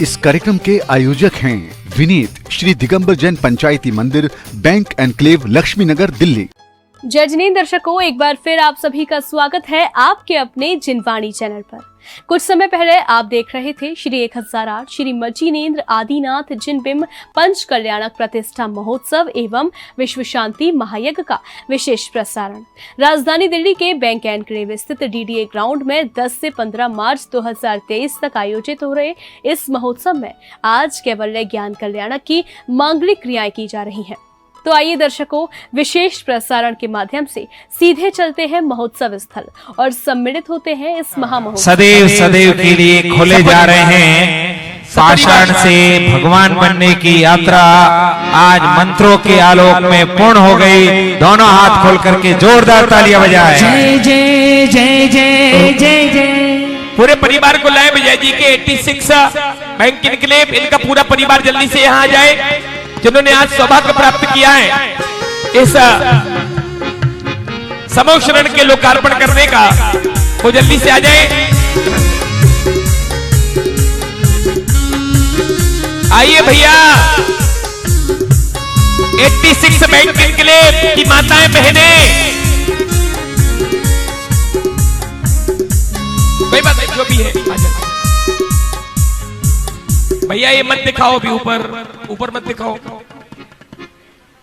इस कार्यक्रम के आयोजक हैं विनीत, श्री दिगंबर जैन पंचायती मंदिर, बैंक एनक्लेव, लक्ष्मी नगर, दिल्ली। जय जिनेंद्र दर्शकों, एक बार फिर आप सभी का स्वागत है आपके अपने जिनवाणी चैनल पर। कुछ समय पहले आप देख रहे थे श्री 1008 श्री मजीनेन्द्र आदिनाथ जिनबिंब पंच कल्याणक प्रतिष्ठा महोत्सव एवं विश्व शांति महायज्ञ का विशेष प्रसारण। राजधानी दिल्ली के बैंक एनक्लेव स्थित डीडीए ग्राउंड में 10 से 15 मार्च 2023 तक आयोजित हो रहे इस महोत्सव में आज कैवल्य ज्ञान कल्याणक की मांगलिक क्रियाएं की जा रही हैं। तो आइए दर्शकों, विशेष प्रसारण के माध्यम से सीधे चलते हैं महोत्सव स्थल और सम्मिलित होते हैं इस महामहोत्सव। सदैव सदैव के लिए खोले जा रहे हैं पाषाण से भगवान बनने की यात्रा आज मंत्रों के आलोक में पूर्ण हो गई। दोनों हाथ खोल करके जोरदार तालियां बजाएं। जय जय जय जय जय जय। पूरे परिवार को लाए विजय जी के 86 बैंक एनक्लेव, इनका पूरा परिवार जल्दी से यहाँ आ जाए। जिन्होंने आज सौभाग्य प्राप्त किया है इस समूह शरण के लोकार्पण करने का, वो जल्दी से आ जाए। आइए भैया, 86 बैंक एनक्लेव की माताएं बहनें, कोई बात नहीं, जो भी है आ जाए। भैया ये मत दिखाओ, अभी ऊपर मत दिखाओ।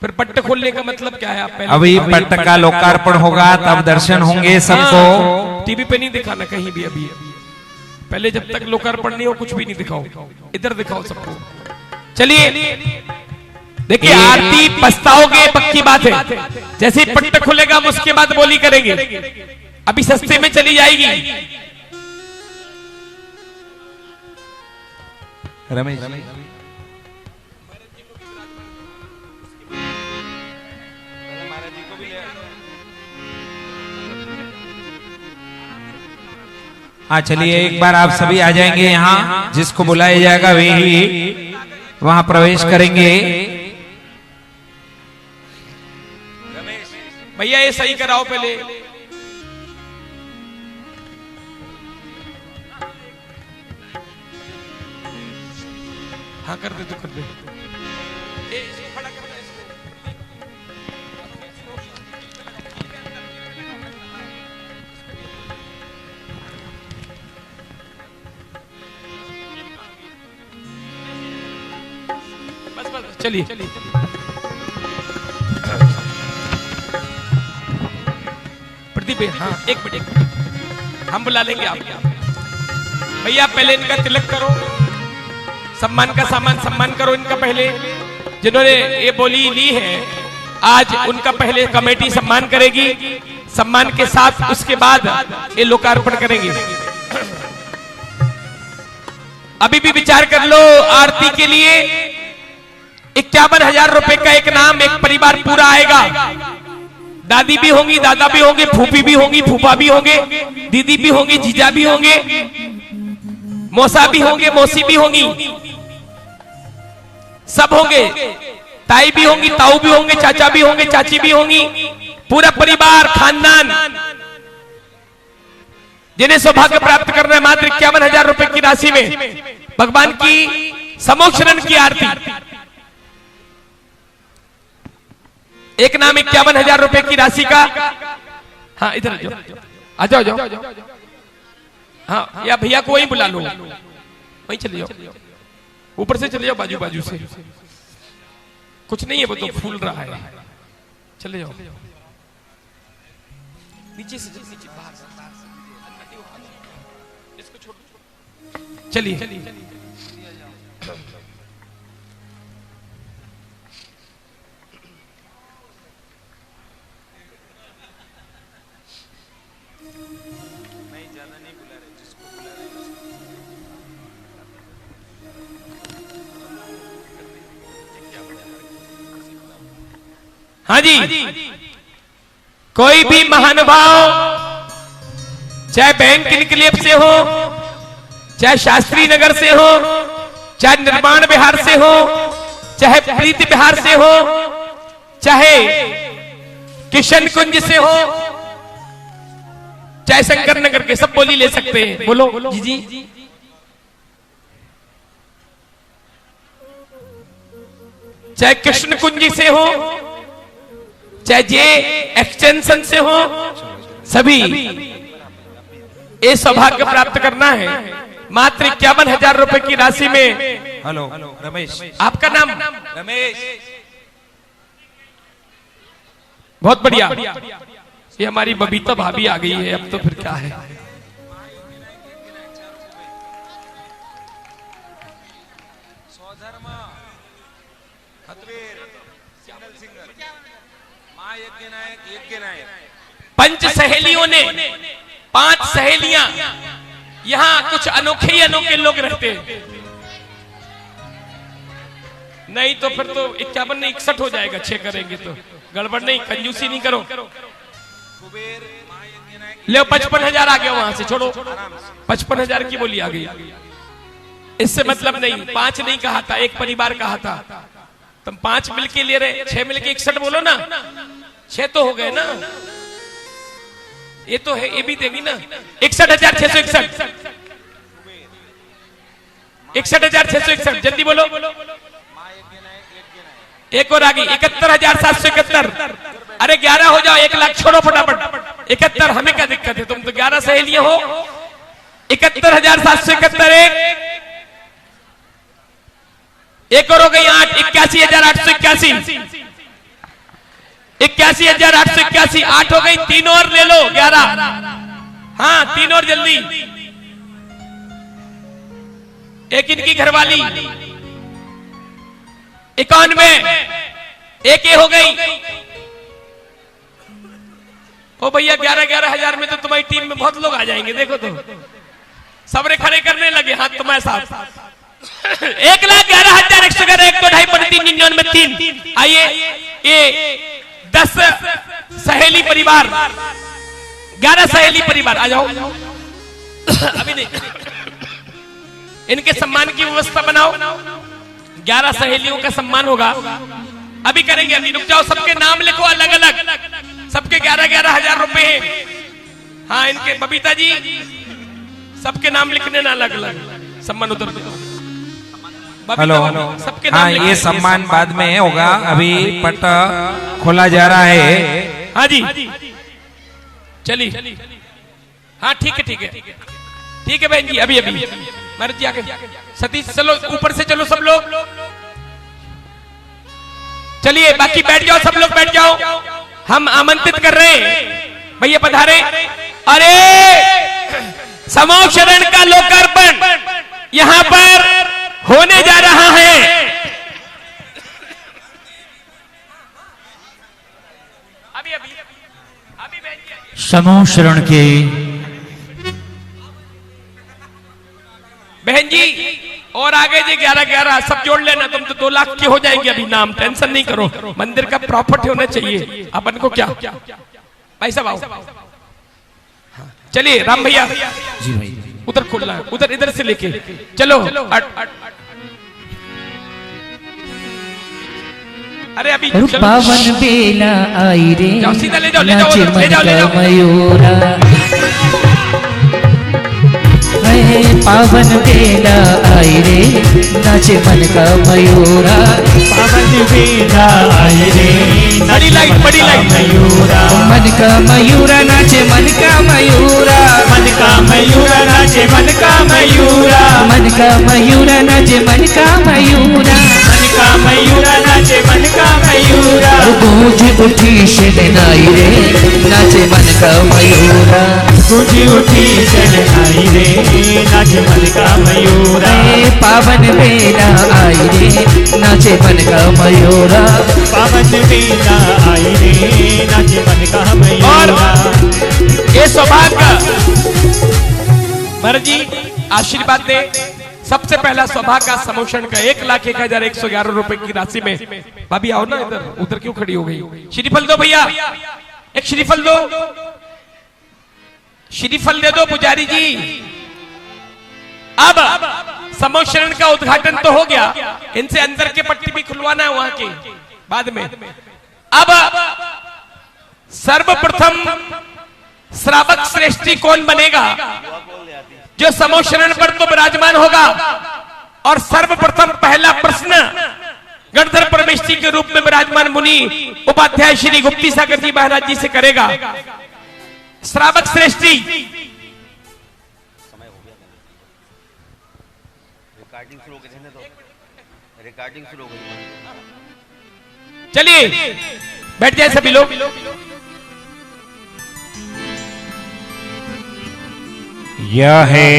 फिर पट्ट खोलने का मतलब क्या है? आप पहले अभी पट्ट का लोकार्पण होगा तब दर्शन होंगे सबको। टीवी पे नहीं दिखाना कहीं भी। अभी पहले जब तक लोकार्पण नहीं हो कुछ भी नहीं दिखाओ, इधर दिखाओ सबको। चलिए देखिए, आरती पछताओगे पक्की बात है। जैसे ही पट्ट खुलेगा हम उसके बाद बोली करेंगे। अभी सस्ते में चली जाएगी। रमेश हाँ, चलिए एक बार आप सभी आ जाएंगे यहाँ। जिसको बुलाया जाएगा वही वहां प्रवेश करेंगे। भैया ये सही कराओ पहले। हाँ कर दे तो कर दे। खड़ा कर दे इसको। बस चलिए। प्रदीप हाँ, एक मिनट हम बुला लेंगे आप। भैया पहले इनका तिलक करो, सम्मान का सामान सम्मान करो इनका पहले। जिन्होंने ये बोली ली है आज उनका पहले कमेटी सम्मान करेगी। सम्मान के साथ उसके बाद ये लोकार्पण करेंगे। अभी भी विचार कर लो, आरती के लिए 51,000 रुपए का एक नाम, एक परिवार पूरा आएगा। दादी भी होंगी, दादा भी होंगे, फूफी भी होंगी, फूफा भी होंगे, दीदी भी होंगी, जीजा भी होंगे, मौसा भी होंगे, मौसी भी होंगी, सब होंगे। ताई भी होंगी, ताऊ भी होंगे, चाचा भी होंगे, चाची भी होंगी। पूरा परिवार, खानदान, जिन्हें सौभाग्य प्राप्त करना है मात्र 51,000 रुपए की राशि में भगवान की समूह शरण की आरती। एक नाम 51,000 रुपए की राशि का। हाँ इधर आ जाओ, जाओ। हाँ या भैया को वहीं बुला लो, वहीं चले जाओ, ऊपर से चले जाओ, बाजू से। कुछ नहीं है, वो तो फूल रहा है। चले जाओ नीचे से, नीचे बाहर इसको छोड़। चलिए हाँ जी, कोई भी महानुभाव चाहे बैंक एनक्लेव से हो, चाहे शास्त्री नगर से हो, चाहे निर्माण बिहार से हो, चाहे प्रीति बिहार से हो, चाहे किशन कुंज से हो, चाहे शंकर नगर के, सब बोली ले सकते हैं। बोलो जी जी। चाहे कृष्ण कुंजी से हो, चाहे जे एक्सटेंशन से हो, सभी ये सौभाग्य प्राप्त करना है। मात्र 51,000 रुपए की राशि में। हेलो रमेश, आपका नाम? रमेश। बहुत बढ़िया। ये हमारी बबीता भाभी आ गई है, अब तो फिर क्या है। पंच सहेलियों ने, 5 सहेलियां, यहाँ कुछ अनोखे ही अनोखे लोग रहते हैं। नहीं तो फिर तो 51 नहीं 61 हो जाएगा। 6 करेंगे तो गड़बड़ नहीं, कंजूसी नहीं करो। ले 55,000 आ गया वहां से, छोड़ो। 55,000 की बोली आ गई। इससे मतलब नहीं, 5 नहीं कहा था, एक परिवार कहा था। तुम 5 मिलके ले रहे, 6 मिलके 61 बोलो ना। 6 तो हो गए ना, ये तो है, ये भी देगी ना। 61,661, 61,661, जल्दी बोलो। एक और आ गई, 71,771। अरे 11 हो जाओ, 1 लाख छोड़ो फटाफट। 71, हमें क्या दिक्कत है, तुम तो 11 सहेलियां हो। 71,771 एक और हो गई 8, 81,881, 81,881, 8 हो गई। 3 और ले लो, 11। हाँ 3 और जल्दी। एक इनकी घरवाली 91, एक ये हो गई। ओ भैया 11,000 में तो तुम्हारी टीम में बहुत लोग आ जाएंगे। देखो तो सबरे खड़े करने लगे हाथ तुम्हारे साथ। 1,11,111, 1 तो 2.5 3 99 3। आइए, ये 10 सहेली परिवार, 11 सहेली परिवार आ जाओ। अभी नहीं, इनके सम्मान की व्यवस्था बनाओ। 11 सहेलियों का सम्मान होगा, अभी करेंगे। अभी रुक जाओ, सबके नाम लिखो अलग अलग। सबके 11,000 रुपए हैं। हाँ इनके बबीता जी, सबके नाम लिखने ना अलग अलग। सम्मान उधर हेलो, सबके हाँ नाम ये सम्मान बाद में होगा, अभी पट खोला जा रहा है। हाँ जी चलिए। हाँ ठीक है ठीक है ठीक है बहन जी, अभी अभी मर्जी आगे। सतीश चलो ऊपर से, चलो सब लोग चलिए। बाकी बैठ जाओ, सब लोग बैठ जाओ। हम आमंत्रित कर रहे हैं, भैया पधारे। अरे समूह शरण का लोकार्पण यहां पर होने जा रहा है। अभी अभी अभी समूह शरण के बहन जी और आगे जी 11,11 सब जोड़ लेना। तुम तो 2 लाख के हो जाएंगे अभी नाम, टेंशन नहीं करो। मंदिर का प्रॉफिट होना चाहिए अपन को। क्या भाई साहब आओ, चलिए राम भैया जी भाई, उधर खोलना है, उधर इधर से लेके चलो। अरे अभी चलो। पावन बेला आई रे, जाओ, सीधा ले जाओ, ले जाओ, नाचे ले जाओ, ले जाओ। मन का मयूरा। पावन बेला आई रे, नाचे मन का मयूरा। पावन बेला आई रे, बड़ी लाइट, बड़ी लाइट। मयूरा। मन का मयूरा नाचे, मन का मयूरा। मन का मयूरा नाचे, मन का मयूरा। मन का मयूरा नाचे, मन का मयूरा। मन का मयूरा नाचे, मन का मयूरा। गूंज उठी शहनाई रे, नाचे मन का मयूरा। गूंज उठी शहनाई रे, नाचे मन का मयूरा। पावन बेला आई रे, नाचे मन का मयूरा। पावन बेला आई रे, नाचे मन का मयूरा। ये सौभाग्य मर्जी आशीर्वाद दे। सबसे पहला सौभाग्य समोषण का 1,01,111 रुपए की राशि में। भाभी आओ ना इधर, उधर क्यों खड़ी हो गई? श्रीफल दो भैया, एक श्रीफल दो, श्रीफल दे दो पुजारी जी। अब समोषण का उद्घाटन तो हो गया, इनसे अंदर के पट्टी भी खुलवाना है वहां के बाद में। अब सर्वप्रथम श्रावक श्रेष्ठी कौन बनेगा जो समोषण पर तो विराजमान होगा? और सर्वप्रथम पहला प्रश्न गणधर परमेष्ठी के रूप में विराजमान मुनि उपाध्याय श्री गुप्ती सागर जी महाराज जी से करेगा। श्रावक श्रेष्ठी रिकॉर्डिंग शुरू हो गई। चलिए बैठ जाए सभी लोग। यह है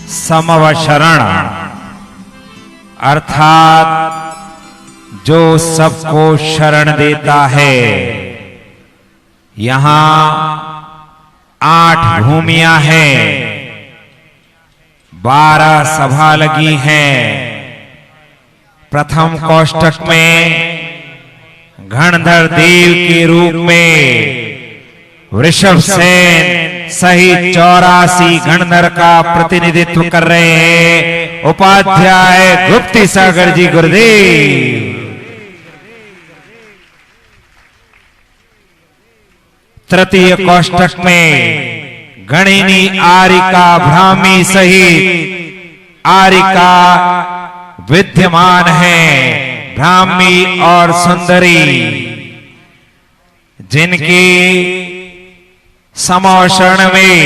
समवशरण, अर्थात जो सबको शरण देता है। यहां 8 भूमियां हैं, 12 सभा लगी हैं। प्रथम कोष्ठक में गणधर देव के रूप में वृषभ सेन सहित 84 गणधर का प्रतिनिधित्व कर रहे हैं उपाध्याय गुप्ती सागर जी गुरुदेव। तृतीय कोष्ठक में गणिनी आरिका ब्राह्मी सहित आरिका विद्यमान है, ब्राह्मी और सुंदरी, जिनकी समवशरण में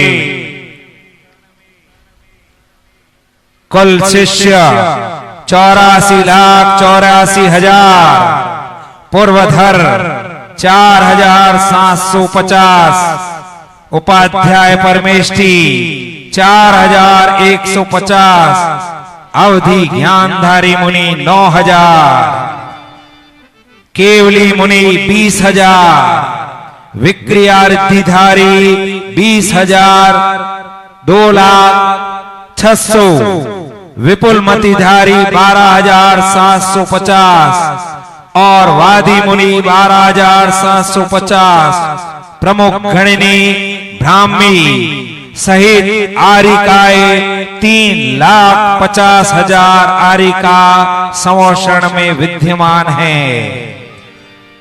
कुल शिष्य 84,84,000, पूर्वधर 4,750, उपाध्याय परमेष्ठी 4,150, अवधि ज्ञानधारी मुनि 9,000, केवली मुनि 20,000, विक्रियारिद्धिधारी 20,000, 2,06,000, विपुल मतिधारी 12,750 और वादी मुनि 12,750, प्रमुख गणिनी ब्राह्मी सहित आरिकाए 3,50,000 आरिका समवशरण में विद्यमान है।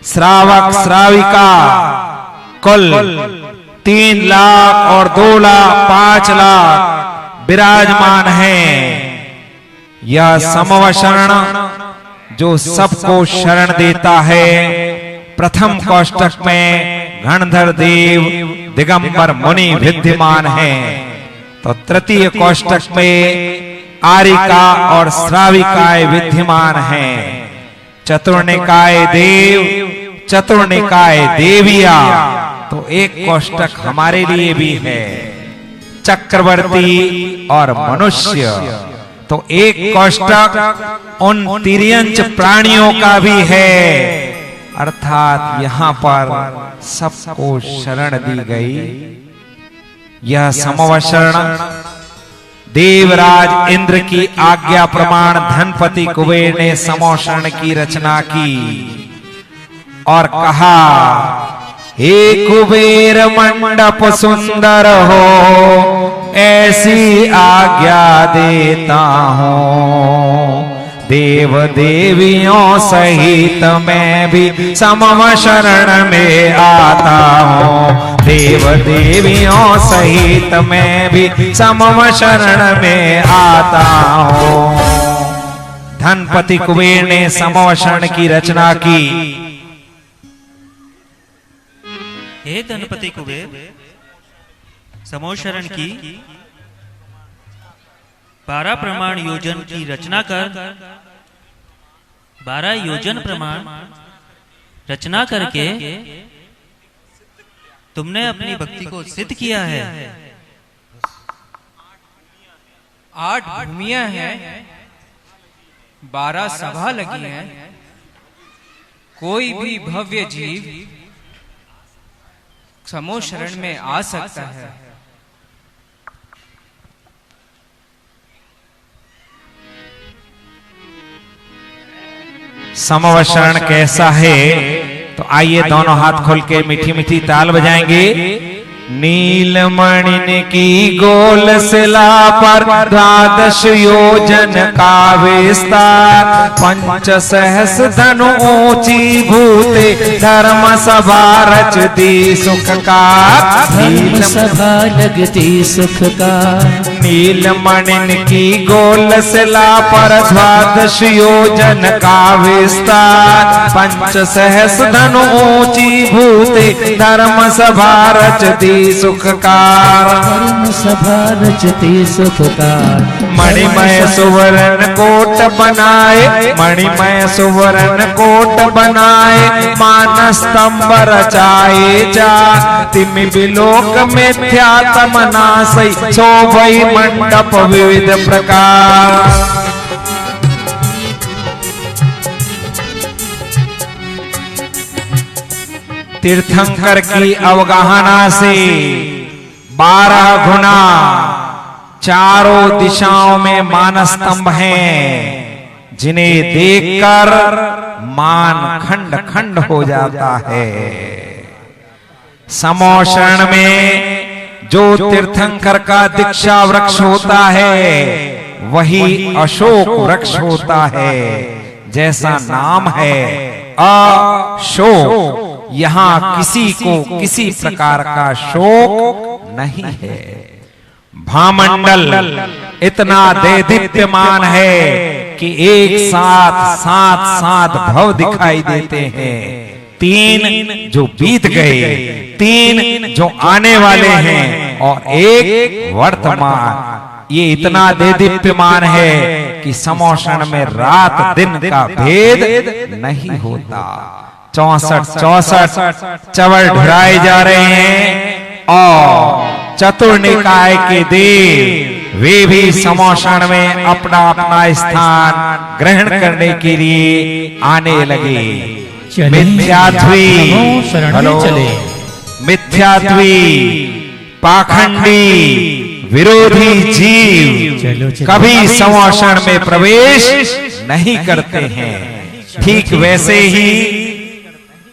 श्रावक श्राविका कुल 3 लाख और 2 लाख 5 लाख विराजमान हैं। यह समवशरण जो सबको शरण देता है। प्रथम कोष्ठक में गणधर देव दिगंबर मुनि विद्यमान हैं, तो तृतीय कोष्ठक में आरिका और श्राविकाएं विद्यमान हैं। चतुर्निकाय देव, चतुर्निकाय देविया, तो एक कोष्ठक हमारे लिए भी है। चक्रवर्ती और मनुष्य, तो एक कोष्ठक उन तिर्यंच प्राणियों का भी है। अर्थात यहां पर सबको शरण दी गई। यह समवशरण देवराज इंद्र की आज्ञा प्रमाण धनपति कुबेर ने समवशरण की रचना की और कहा, हे कुबेर मंडप सुंदर हो, ऐसी आज्ञा देता हूं। देव देवियों सहित मैं भी समवशरण में आता हूं। देव देवियों सहित मैं भी समवशरण में आता हूं। धनपति कुबेर ने समवशरण की रचना की। हे धनपति कुबेर, समवशरण की 12 प्रमाण योजन की रचना कर 12 योजन प्रमाण रचना करके तुमने अपनी भक्ति को सिद्ध किया है। 8 भूमियां हैं, 12 सभा लगी हैं। कोई भी भव्य जीव समवशरण में आ सकता है। समवशरण कैसा है, तो आइए दोनों हाथ खोल के मीठी मीठी ताल बजाएंगे। नीलमणि की गोल शिला पर 12 योजन का विस्तार, 5 सहस्र धनु ऊंची भूते, धर्म सभा रचती सुख का। धर्म सभा लगती सुख का। नीलमणि की गोल शिला पर द्वादश योजन का विस्तार, पंच सहस धनु ऊंची भूते धर्म सभा रचती सुखकार। धर्म सभा रचती सुखकार। मणिमय सुवर्ण कोट बनाए, मणिमय सुवर्ण कोट बनाए, मानस स्तंभ रचाए जा, तिमि बिलोक मिथ्या तमनासै, शोभई मंडप विविध प्रकार। तीर्थंकर की अवगाहना से 12 गुना चारों दिशाओं में मानस स्तंभ हैं, जिन्हें देखकर मान खंड खंड हो जाता है। समोशरण में जो तीर्थंकर का दीक्षा वृक्ष होता है वही अशोक वृक्ष होता है, जैसा नाम है अशोक। यहाँ किसी को किसी प्रकार का शोक नहीं है। भामंडल इतना दैदीप्यमान है कि एक साथ 7 भव दिखाई देते हैं, 3 जो बीत गए, 3 जो आने वाले हैं और एक वर्तमान। ये इतना दैदीप्यमान है कि समोषण में रात दिन का भेद नहीं होता। 64 चवर ढुराए जा रहे हैं और चतुर्निकाय के देव वे भी समोषण में अपना अपना स्थान ग्रहण करने के लिए आने लगे। मिथ्यात्वी, हेलो, मिथ्यात्वी, पाखंडी, विरोधी जीव कभी समोषण में प्रवेश नहीं करते हैं। ठीक वैसे ही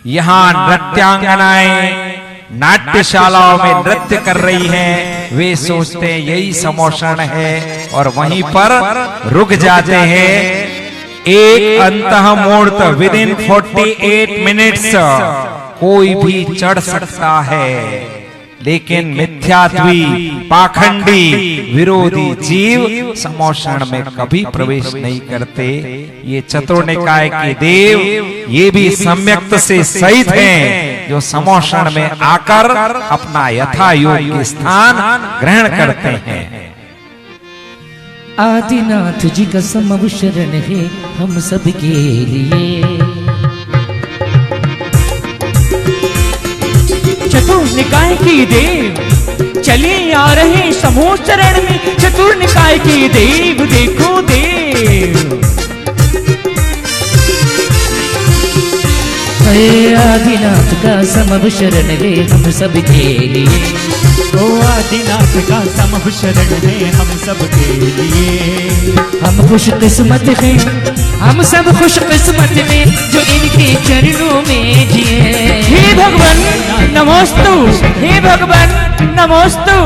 यहाँ नृत्यांगनाएं नाट्यशालाओं में नृत्य कर रही हैं, वे सोचते हैं यही समोषण है और वहीं पर रुक जाते हैं। एक अंतःमूर्त विदिन 48 मिनट्स कोई भी चढ़ सकता है, लेकिन मिथ्यात्वी, पाखंडी, विरोधी जीव समोषण में कभी प्रवेश नहीं करते। ये चतुर्निकाय के देव ये भी सम्यक्त से सहित हैं, जो समोषण में आकर अपना यथा योग्य स्थान ग्रहण करते हैं। आदिनाथ जी का समव शरण है हम सबके लिए। चतुर्निकाय की देव चले आ रहे समूह चरण में, चतुर्निकाय की देव देखो देव। आदिनाथ का समव शरण है हम सबके लिए। ओ आदिनाथ का समव शरण है हम सबके लिए। हम खुश किस्मत हैं, हम सब खुश किस्मत हैं जो इनके चरणों में जिए। हे भगवान नमोस्तु, हे भगवान नमोस्तु।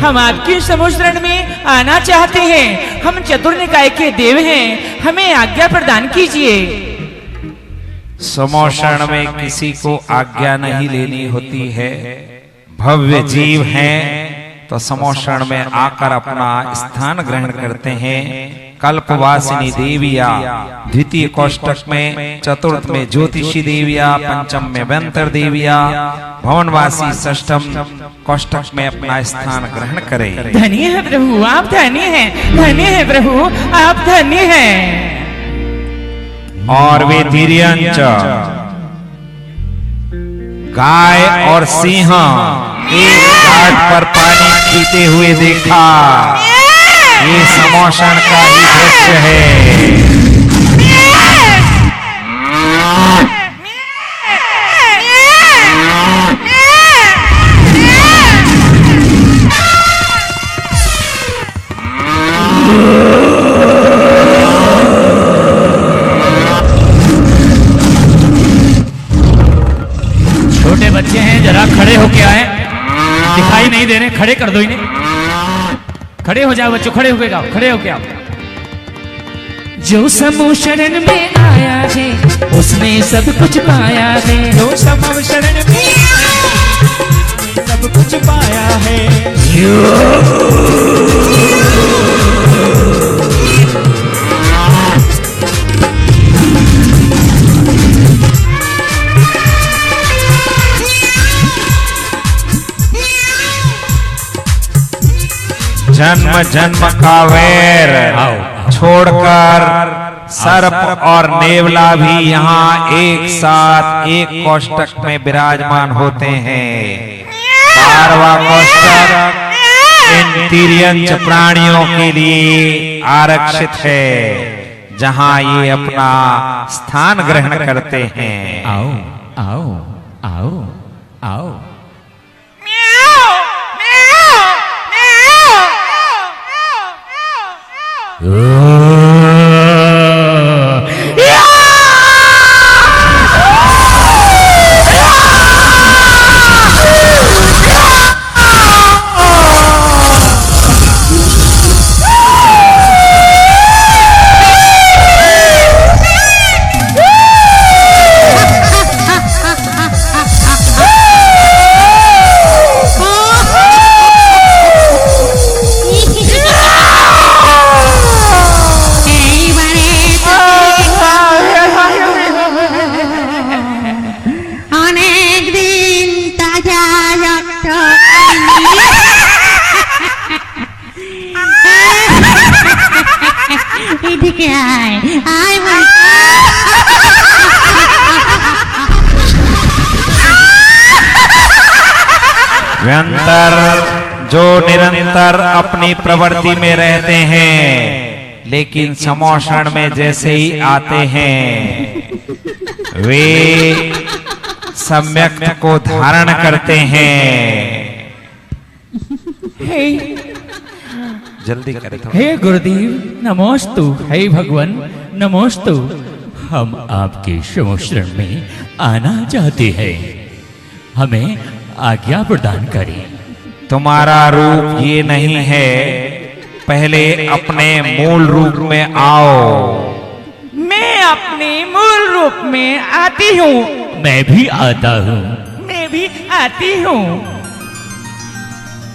हम आपके समूह शरण में आना चाहते हैं। हम चतुर्निकाय के देव हैं, हमें आज्ञा प्रदान कीजिए। समोषण में किसी को आज्ञा नहीं लेनी होती है। भव्य जीव हैं तो समोषण में आकर अपना स्थान ग्रहण करते हैं। कल्पवासिनी देविया द्वितीय कोष्टक में, चतुर्थ में ज्योतिषी देविया, पंचम में व्यंतर देविया, भवनवासी षष्ठम कोष्टक में अपना स्थान ग्रहण करें। धन्य है प्रभु, आप धन्य हैं, धन्य है प्रभु, आप धन्य हैं। और वे धीर्यंच गाय और सिंह एक घाट पर पानी पीते हुए देखा। ये समोषण का ही दृश्य है। छोटे बच्चे हैं, जरा खड़े होके आए, दिखाई नहीं दे रहे, खड़े कर दो इन्हें। खड़े हो जाओ बच्चों, खड़े होके आओ, खड़े होके आओ। जो समूह शरण में आया है उसने सब कुछ पाया है। जो समूह शरण में सब कुछ पाया है। जन्म जन्म का वैर छोड़कर सर्प और नेवला भी यहाँ एक साथ एक कोष्टक में विराजमान होते हैं। 12वां कोष्टक इन तिर्यंच प्राणियों के लिए आरक्षित है, जहाँ ये अपना स्थान ग्रहण करते हैं। आओ आओ आओ आओ। व्यंतर जो निरंतर अपनी प्रवृत्ति में रहते हैं, लेकिन समोषण में जैसे ही आते हैं वे सम्यक को धारण करते हैं। जल्दी करें तो। हे गुरुदेव नमोस्तु, हे भगवान नमोस्तु। हम आपके समोषण में आना चाहते हैं, हमें आज्ञा प्रदान करें। तुम्हारा रूप ये नहीं है, पहले अपने मूल रूप में आओ। मैं अपने मूल रूप में आती हूँ। मैं भी आता हूँ। मैं भी आती हूँ।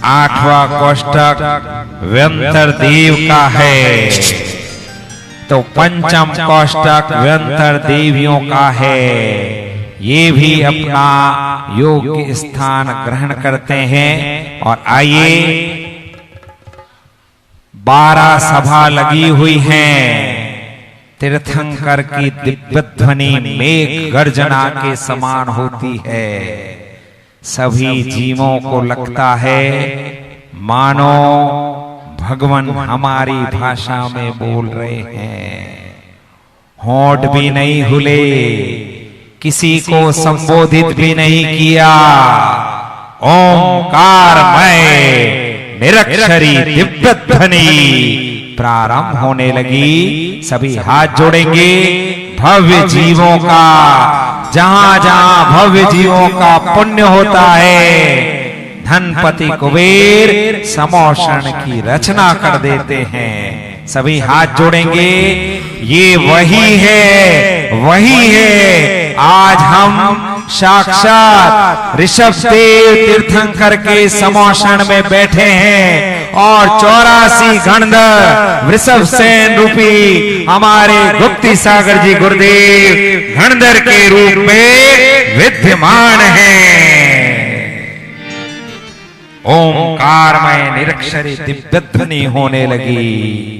8वां कोष्टक व्यंतर देव का है, तो 5म कोष्टक व्यंतर देवियों का है। ये भी अपना योग्य स्थान ग्रहण करते हैं। और आइए 12 सभा लगी हुई हैं। तीर्थंकर की दिव्य ध्वनि मेघ गर्जना के समान होती है। सभी जीवों को लगता है मानो भगवान हमारी भाषा में बोल रहे हैं। होंठ भी नहीं हिले, किसी को संबोधित भी नहीं किया। ओंकारमय निरक्षरी दिव्य ध्वनि प्रारंभ होने लगी। सभी हाथ जोड़ेंगे। भव्य जीवों का, जहां जहां भव्य जीवों का पुण्य होता है, धनपति कुबेर समोषण की रचना कर देते हैं। सभी हाथ जोड़ेंगे। ये वही है, वही है। आज हम साक्षात ऋषभदेव तीर्थंकर के समोषण में बैठे हैं और 84 गणधर वृषभ सेन रूपी हमारे गुप्ती सागर जी गुरुदेव गणधर के रूप में विद्यमान हैं। ओंकारमय निरक्षरी दिव्य ध्वनि होने लगी।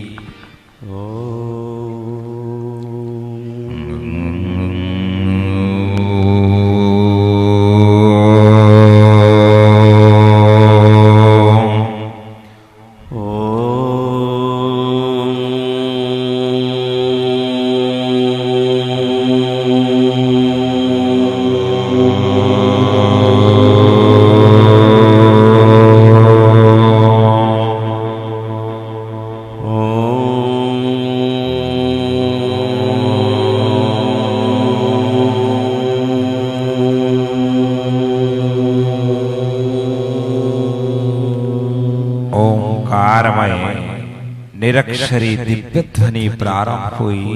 निरक्षरी दिव्य ध्वनि प्रारंभ हुई।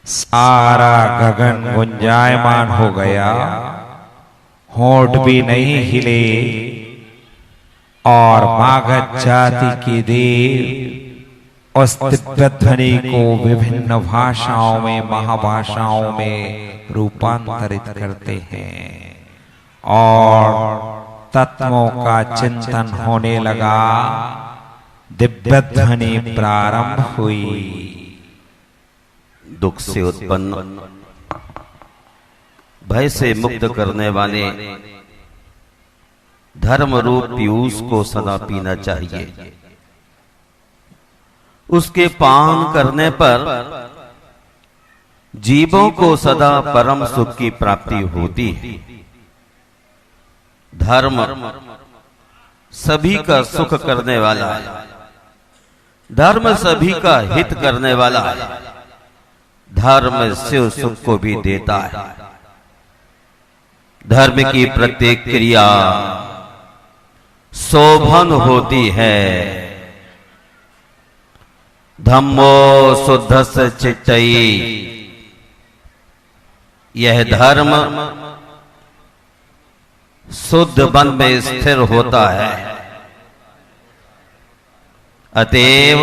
सारा गगन गुंजायमान हो गया। होंठ भी नहीं हिले और मागध जाति के देव उस दिव्य ध्वनि को विभिन्न भाषाओं में, महाभाषाओं में रूपांतरित करते हैं और तत्वों का चिंतन होने लगा। दिव्य ध्वनि प्रारंभ हुई। दुख से उत्पन्न, भय से मुक्त करने वाले धर्म रूप पीयूष को सदा पीना चाहिए। उसके पान करने पर जीवों को सदा परम सुख की प्राप्ति होती है। धर्म सभी का सुख करने वाला है, धर्म सभी का हित करने वाला है, धर्म शिव सुख को भी देता है। धर्म की प्रत्येक क्रिया शोभन होती है। धम्मो शुद्धस्य चित्तयि, यह धर्म शुद्ध मन में स्थिर होता है। अतएव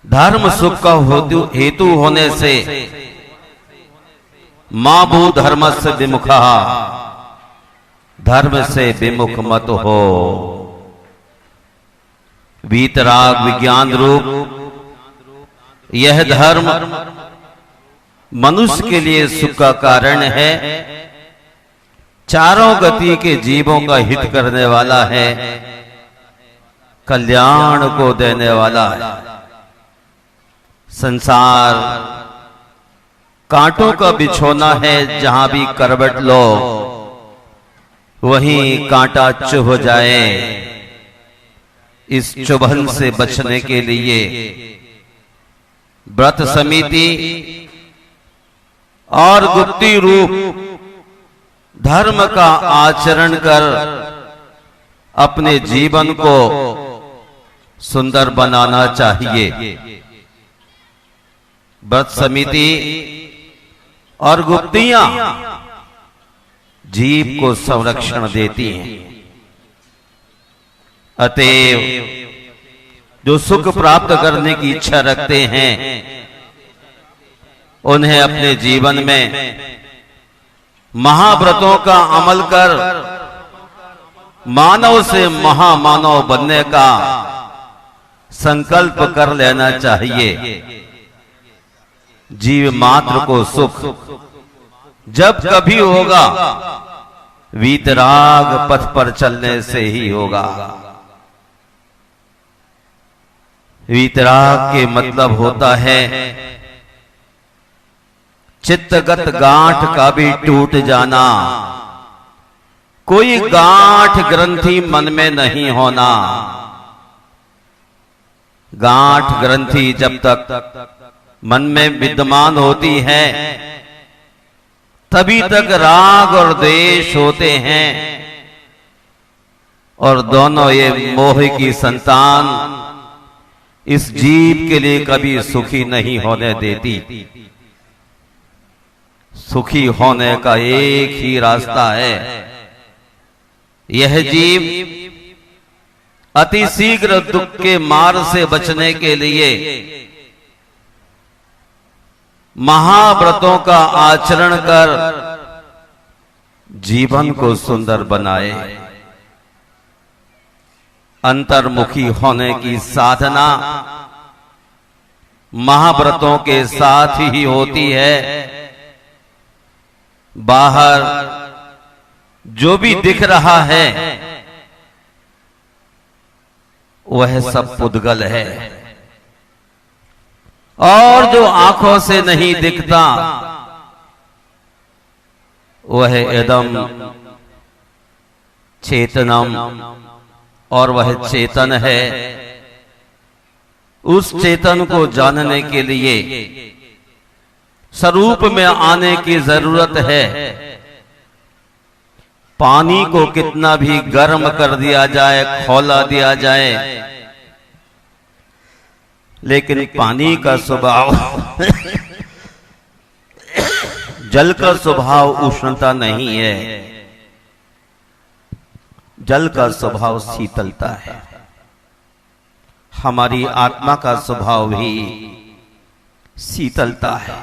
धर्म सुख का हेतु होने से मां भू धर्मस्य विमुखः, धर्म से विमुख मत हो। वीतराग विज्ञान रूप यह धर्म मनुष्य के लिए सुख का कारण है, चारों गति के जीवों का हित करने वाला है, कल्याण को देने वाला है। संसार कांटों का बिछोना है, जहां भी करवट लो वहीं कांटा चुभ जाए। इस चुभन से बचने के लिए व्रत समिति और गुप्ती रूप धर्म का आचरण कर अपने जीवन को सुंदर बनाना चाहिए। व्रत समिति और गुप्तियां जीव को संरक्षण देती हैं। अतएव जो सुख प्राप्त करने की इच्छा रखते हैं, उन्हें अपने जीवन में महाव्रतों का अमल कर मानव से महामानव बनने का संकल्प कर लेना चाहिए। जीव मात्र को सुख जब कभी होगा, वीतराग पथ पर चलने से ही होगा। वीतराग के मतलब होता है चित्तगत गांठ का भी टूट जाना। कोई गांठ ग्रंथि मन में नहीं होना। गांठ ग्रंथि जब तक मन में विद्यमान होती है, तभी तक राग और द्वेष होते हैं, और दोनों ये मोह की संतान इस जीव के लिए कभी सुखी नहीं होने देती। सुखी होने का एक ही रास्ता है। यह जीव अति शीघ्र दुख के मार से बचने के लिए महाव्रतों का आचरण कर जीवन को सुंदर बनाए। अंतर्मुखी होने की साधना महाव्रतों के साथ ही होती है। बाहर जो भी दिख रहा है वह सब पुद्गल है, और जो आंखों से नहीं दिखता वह इदम चेतनम, और वह चेतन है। उस चेतन को जानने के लिए स्वरूप में आने की जरूरत है। पानी को कितना भी गर्म कर दिया जाए, खौला दिया जाए, लेकिन पानी का स्वभाव जल का स्वभाव उष्णता नहीं है। जल का स्वभाव शीतलता है। हमारी आत्मा का स्वभाव भी शीतलता है।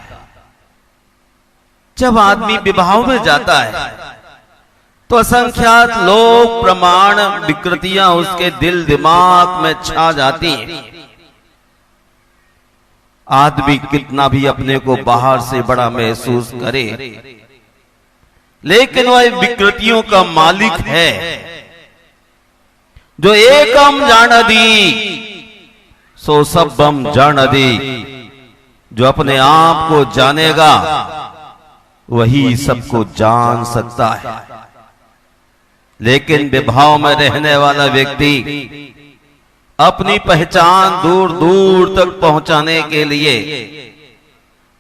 जब आदमी विवाह में जाता है तो असंख्यात लोक प्रमाण विकृतियां उसके दिल दिमाग में छा जाती हैं। आदमी कितना भी अपने को बाहर से बड़ा महसूस करे, लेकिन वह विकृतियों का मालिक है। जो एकम जानदी सो सबम जानदी, जो अपने आप को जानेगा वही सबको जान सकता है। लेकिन विभाव में रहने वाला व्यक्ति अपनी पहचान दूर दूर तक पहुंचाने के लिए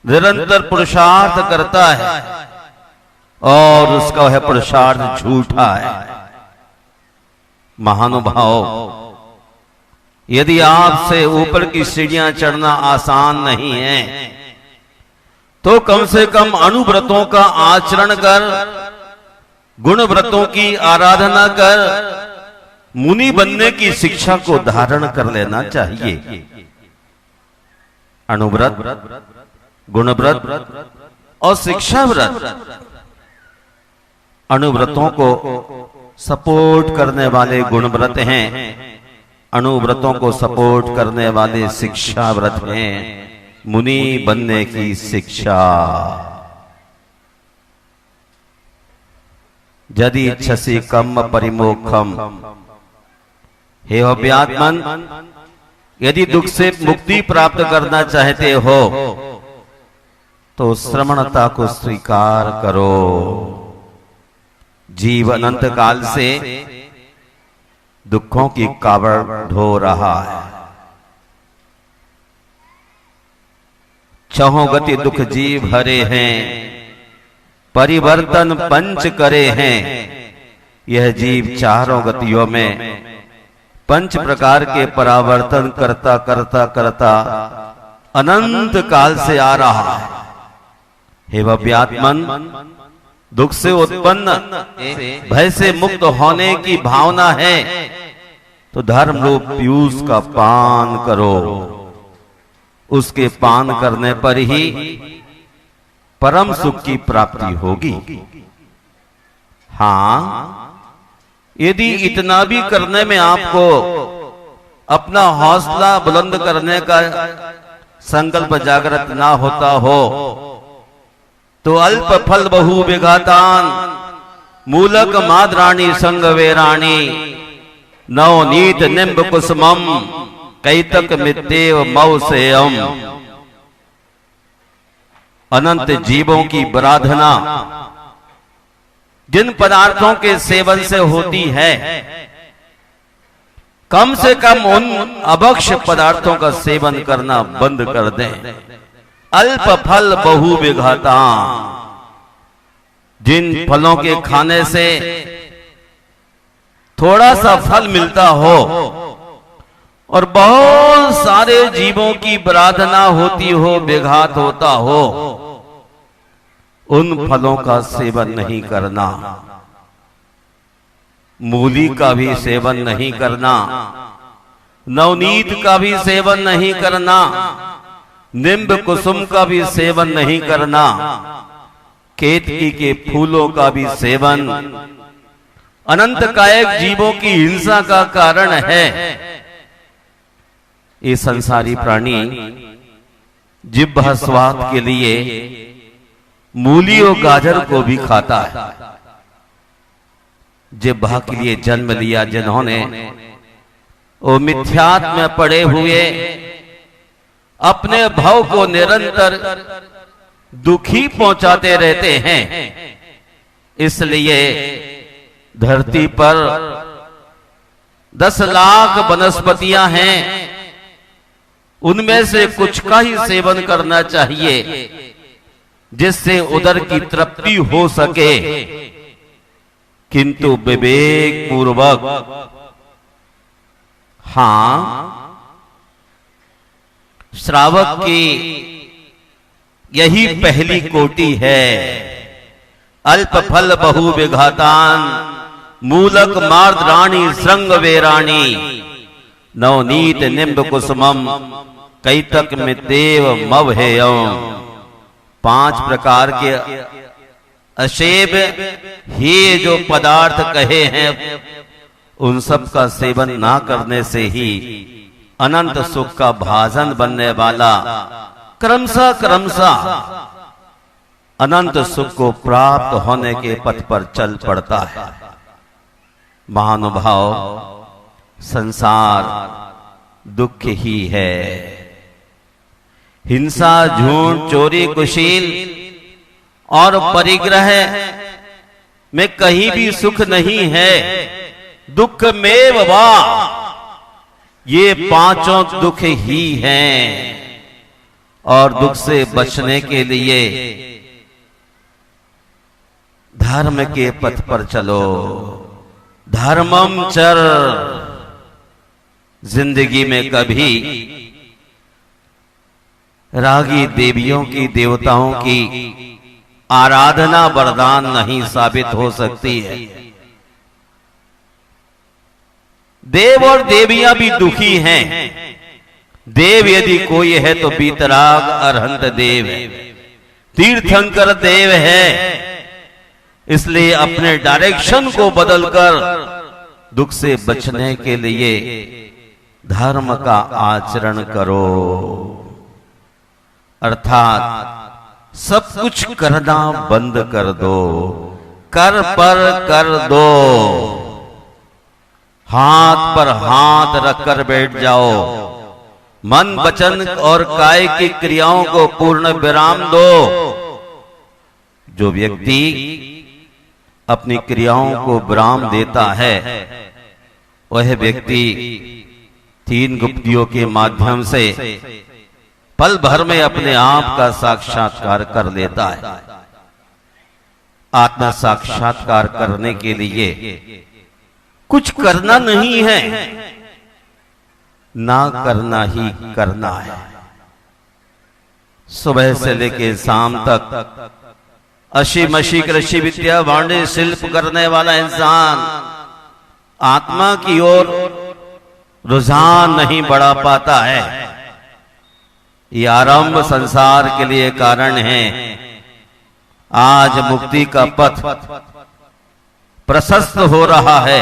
निरंतर पुरुषार्थ करता है और उसका वह पुरुषार्थ झूठा है। महानुभाव, यदि आपसे ऊपर की सीढ़ियां चढ़ना आसान नहीं है तो कम से कम अनुव्रतों का आचरण कर, गुण व्रतों की आराधना कर, मुनि बनने की शिक्षा को धारण कर लेना चाहिए। अनुव्रत, गुणव्रत और शिक्षा व्रत अनुव्रतों को सपोर्ट करने वाले गुणव्रत हैं, अनुव्रतों को सपोर्ट करने वाले शिक्षा व्रत हैं। मुनि बनने की शिक्षा। यदि इच्छसि कम परिमोक्षम, हे अव्यात्मन, यदि दुख से मुक्ति प्राप्त करना चाहते हो तो श्रमणता को स्वीकार करो। जीव अनंत काल से दुखों की कावड़ ढो रहा है। छहों गति दुख जीव हरे हैं, परिवर्तन पंच करे हैं। यह जीव चारों गतियों में पंच प्रकार के परावर्तन करता करता करता अनंत काल से आ रहा है। हे भव्यात्मन, दुख से उत्पन्न भय से मुक्त होने की भावना है तो धर्म रूप पीयूष का पान करो। उसके पान करने पर ही परम सुख की प्राप्ति होगी। हां, यदि इतना भी करने में आपको अपना हौसला बुलंद करने का संकल्प जागृत ना होता हो तो अल्प फल बहु विघातान मूलक माद्राणी संग वेराणी नवनीत निम्ब कुसुमम कैतक मित्येव मौसेयम। अनंत जीवों की बराधना जिन पदार्थों के सेवन से होती है, कम से कम उन अभक्ष पदार्थों का सेवन करना बंद कर दें। अल्प फल बहु विघाता, जिन फलों के खाने से थोड़ा सा फल मिलता हो और बहुत सारे जीवों की बराधना होती हो, विघात होता हो, उन फलों का सेवन नहीं करना। मूली का भी सेवन नहीं करना, नवनीत का भी सेवन नहीं करना, निम्ब कुसुम का भी सेवन नहीं करना, केतकी के फूलों का भी सेवन अनंत कायक जीवों की हिंसा का कारण है। ये संसारी प्राणी जिह्वा स्वाद के लिए मूली और गाजर को भी खाता है। जिह्वा के लिए जन्म लिया जिन्होंने, वो मिथ्यात्व में पड़े हुए अपने भाव को निरंतर दुखी पहुंचाते रहते हैं। इसलिए धरती पर 10 लाख वनस्पतियां हैं, उनमें से कुछ का ही सेवन करना चाहिए जिससे उदर की तृप्ति हो सके। किंतु विवेक पूर्वक, हां, श्रावक की यही पहली कोटि है। अल्प फल बहु विघातान मूलक मार्द्राणी श्रृंग वेराणी नवनीत निम्ब कुसुमम कैतक में देव मवहेयम। 5 प्रकार के अशेब ही जो पदार्थ कहे हैं उन सब का सेवन ना करने से ही अनंत सुख का भाजन बनने वाला क्रमशः क्रमशः अनंत सुख को प्राप्त होने के पथ पर चल पड़ता है। महानुभाव, संसार दुख ही है। हिंसा, झूठ, चोरी, कुशील और परिग्रह में कहीं भी सुख नहीं है। दुख में वा, ये पांचों दुख ही हैं। और दुख से बचने के लिए धर्म के पथ पर चलो। धर्मम चर। जिंदगी में कभी रागी देवियों की, देवताओं की आराधना वरदान नहीं साबित हो सकती है। देव और देवियां भी दुखी हैं। देव यदि कोई है तो बीतराग अरहंत देव है, तीर्थंकर देव है। इसलिए अपने डायरेक्शन को बदलकर दुख से बचने के लिए धर्म का आचरण करो। अर्थात सब कुछ करना बंद कर दो। कर पर कर दो। हाथ पर हाथ रखकर बैठ जाओ। मन, वचन और काय की क्रियाओं को पूर्ण विराम दो। जो व्यक्ति अपनी क्रियाओं को विराम देता है वह व्यक्ति तीन गुप्तियों के माध्यम से पल भर में अपने आप का साक्षात्कार कर लेता है। आत्मा साक्षात्कार करने के लिए कुछ करना नहीं है, ना करना ही करना है। सुबह से लेकर शाम तक अशी मशी कृषि विद्या वाणिज्य शिल्प करने वाला इंसान आत्मा की ओर रुझान नहीं बढ़ा पाता है। यह आरंभ संसार के लिए कारण है। आज मुक्ति का पथ प्रशस्त हो रहा है।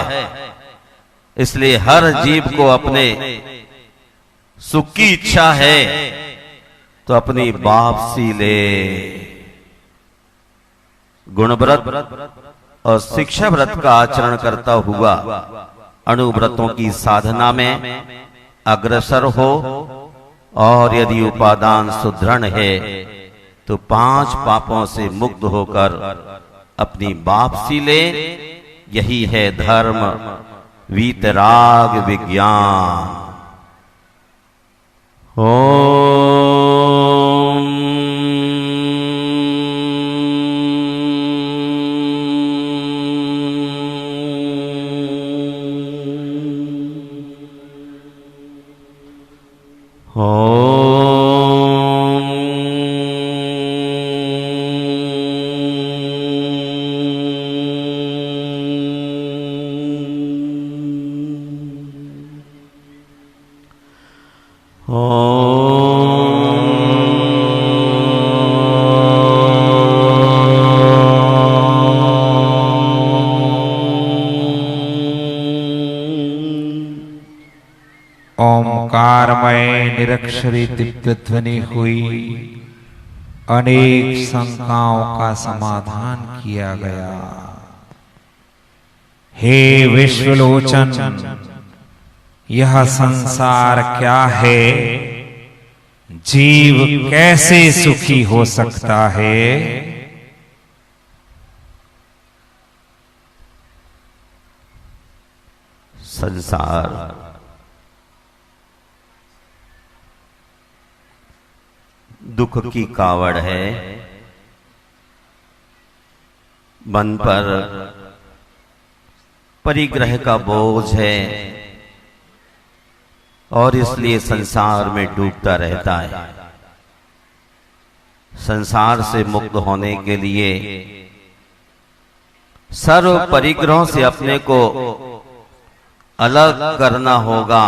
इसलिए हर जीव को अपने सुख की इच्छा है तो अपनी वापसी ले। गुणव्रत और शिक्षा व्रत का आचरण करता हुआ अणुव्रतों की साधना में अग्रसर हो और यदि उपादान सुदृढ़ है तो 5 पापों से मुक्त होकर अपनी वापसी ले। यही है धर्म, वीतराग, विज्ञान। ओंकारमय निरक्षरी दिव्य ध्वनि हुई। अनेक शंकाओं का समाधान किया गया। हे विश्वलोचन, यह संसार क्या है? जीव कैसे सुखी हो सकता है? संसार दुख की कावड़ है। मन पर परिग्रह का बोझ है और इसलिए संसार में डूबता रहता है। संसार से मुक्त होने के लिए सर्व परिग्रहों से अपने को अलग करना होगा।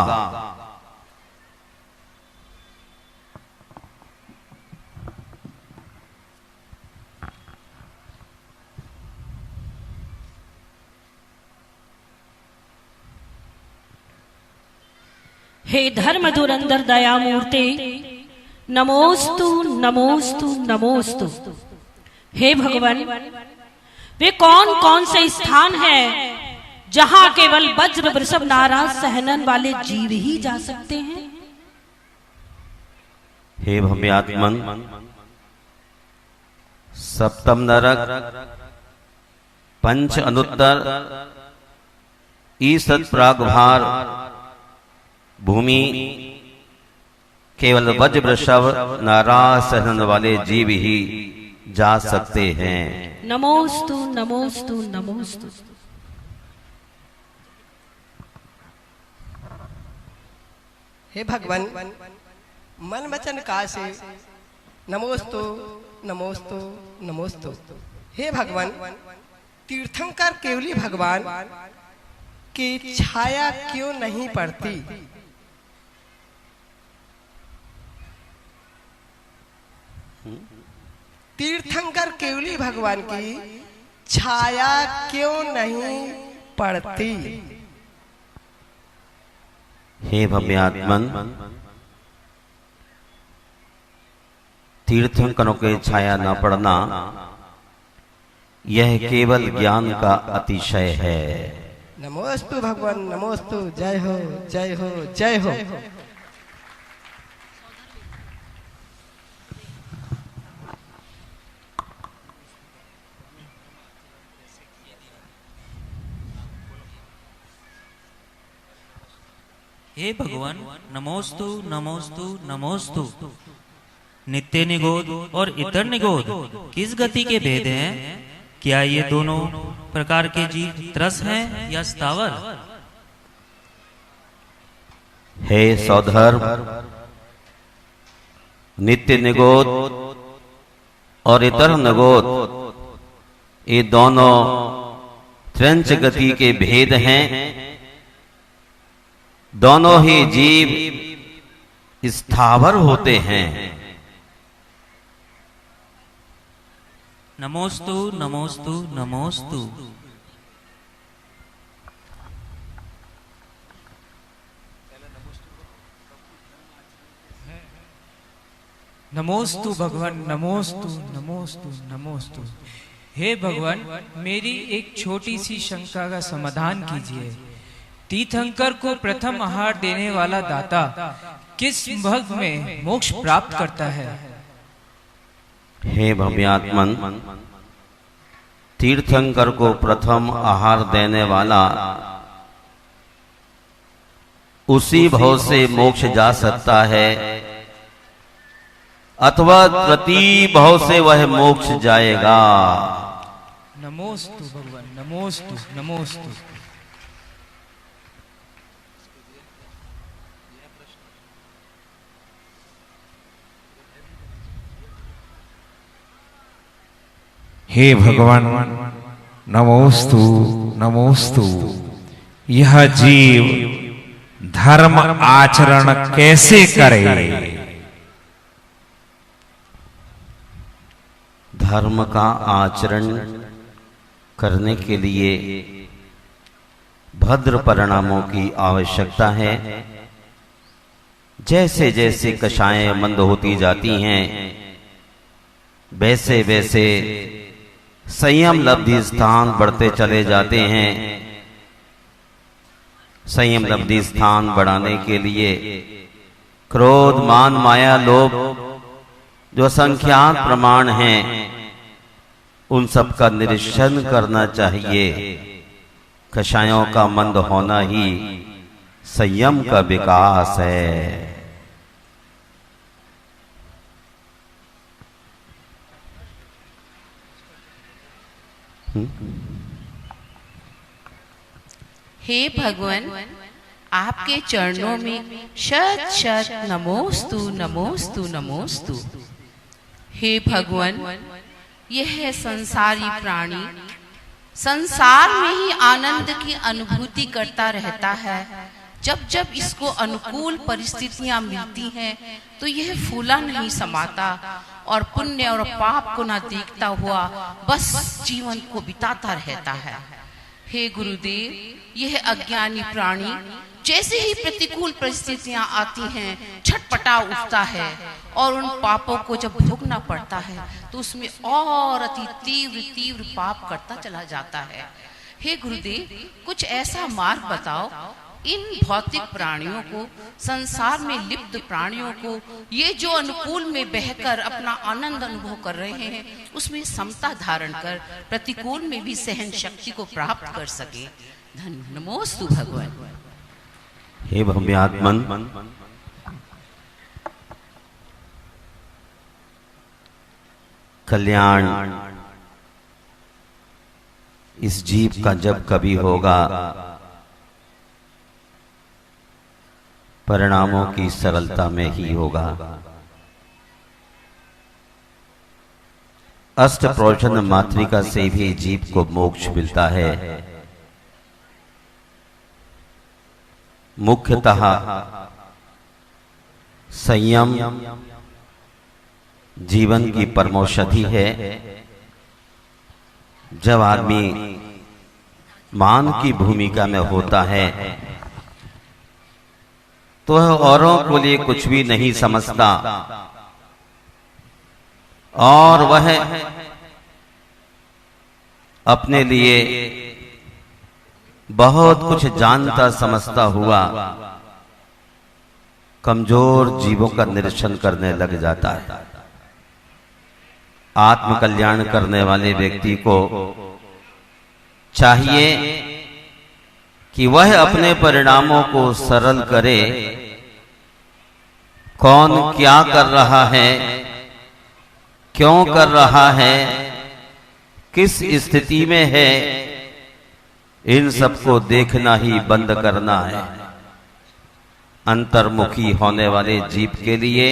हे धर्म धुरंधर दया मूर्ते नमोस्तु नमोस्तु नमोस्तु। हे भगवान, वे कौन कौन से स्थान हैं जहां केवल वज्र वृषभ नाराज सहनन वाले जीव ही जा सकते हैं? हे भव्यात्मन, सप्तम नरक, पंच अनुत्तर, ईसत प्रागभार भूमि केवल वज्र वृषभ नाराज सहन वाले जीव ही जा सकते हैं। नमोस्तु नमोस्तु नमोस्तु। हे भगवान, मन वचन का से नमोस्तु नमोस्तु नमोस्तु। हे भगवान, तीर्थंकर केवली भगवान की छाया क्यों नहीं पड़ती? तीर्थंकर केवली भगवान की छाया क्यों नहीं पड़ती? हे भव्यात्मन, तीर्थंकरों के छाया न पड़ना यह केवल ज्ञान का अतिशय है। नमोस्तु भगवान, नमोस्तु। जय हो जय हो जय हो। हे भगवान, नमोस्तु नमोस्तु नमोस्तु। नित्य निगोद और इतर निगोद किस गति के भेद हैं? क्या ये दोनों प्रकार के जीव त्रस हैं या स्थावर? हे सौधर्म, नित्य निगोद और इतर निगोद ये दोनों त्रंच गति के भेद हैं। दोनों ही जीव स्थावर होते हैं। नमोस्तु नमोस्तु नमोस्तु। नमोस्तु भगवान, नमोस्तु नमोस्तु नमोस्तु। हे भगवान, मेरी एक छोटी सी शंका का समाधान कीजिए। तीर्थंकर को प्रथम आहार देने वाला दाता किस भाग में मोक्ष प्राप्त करता है? हे भव्यात्मन, तीर्थंकर को प्रथम आहार देने वाला उसी भव से मोक्ष जा सकता है अथवा प्रति भव से वह मोक्ष जाएगा। नमोस्तु भगवान, नमोस्तु नमोस्तु। हे भगवान, नमोस्तु नमोस्तु। यह जीव धर्म आचरण कैसे करे? धर्म का आचरण करने के लिए भद्र परिणामों की आवश्यकता है। जैसे जैसे कषायें मंद होती जाती हैं, वैसे वैसे संयम लब्धि स्थान बढ़ते चले जाते हैं। संयम लब्धि स्थान बढ़ाने के लिए क्रोध, मान, माया, लोभ जो असंख्यात प्रमाण हैं, उन सब का निरीक्षण करना चाहिए। कषायों का मंद होना ही संयम का विकास है। हे भगवान, आपके चरणों में शत शत नमोस्तु नमोस्तु नमोस्तु। हे भगवान, यह संसारी प्राणी संसार में ही आनंद की अनुभूति करता रहता है। जब जब इसको अनुकूल परिस्थितियां मिलती हैं तो यह फूला नहीं समाता और पुण्य और पाप को ना देखता हुआ बस जीवन को बिताता रहता है। हे गुरुदेव, यह अज्ञानी प्राणी जैसे ही प्रतिकूल परिस्थितियां आती हैं छटपटा उठता है और उन पापों को जब भोगना पड़ता है तो उसमें और अति तीव्र तीव्र पाप करता चला जाता है। हे गुरुदेव, कुछ ऐसा मार्ग बताओ इन भौतिक प्राणियों को, संसार में लिप्त प्राणियों को, ये जो अनुकूल में बहकर अपना आनंद अनुभव कर रहे हैं उसमें समता धारण कर प्रतिकूल में भी सहन शक्ति को प्राप्त कर सके। धन नमोस्तु भगवान। हे भव्यात्मन, कल्याण इस जीव का जब कभी होगा, परिणामों की सरलता में ही होगा। अष्ट प्रोषण मातृका से भी जीव को मोक्ष मिलता है। मुख्यतः संयम जीवन की परमौषधि है। जब आदमी मान की भूमिका में होता है तो वह औरों को लिए कुछ भी नहीं समझता और वह अपने लिए बहुत कुछ जानता समझता हुआ कमजोर जीवों का निरीक्षण करने लग जाता है। आत्म कल्याण करने वाले व्यक्ति को चाहिए कि वह अपने परिणामों को सरल करे। कौन क्या कर रहा है, क्यों कर रहा है, किस स्थिति में है, इन सबको देखना ही बंद करना है। अंतर्मुखी होने वाले जीव के लिए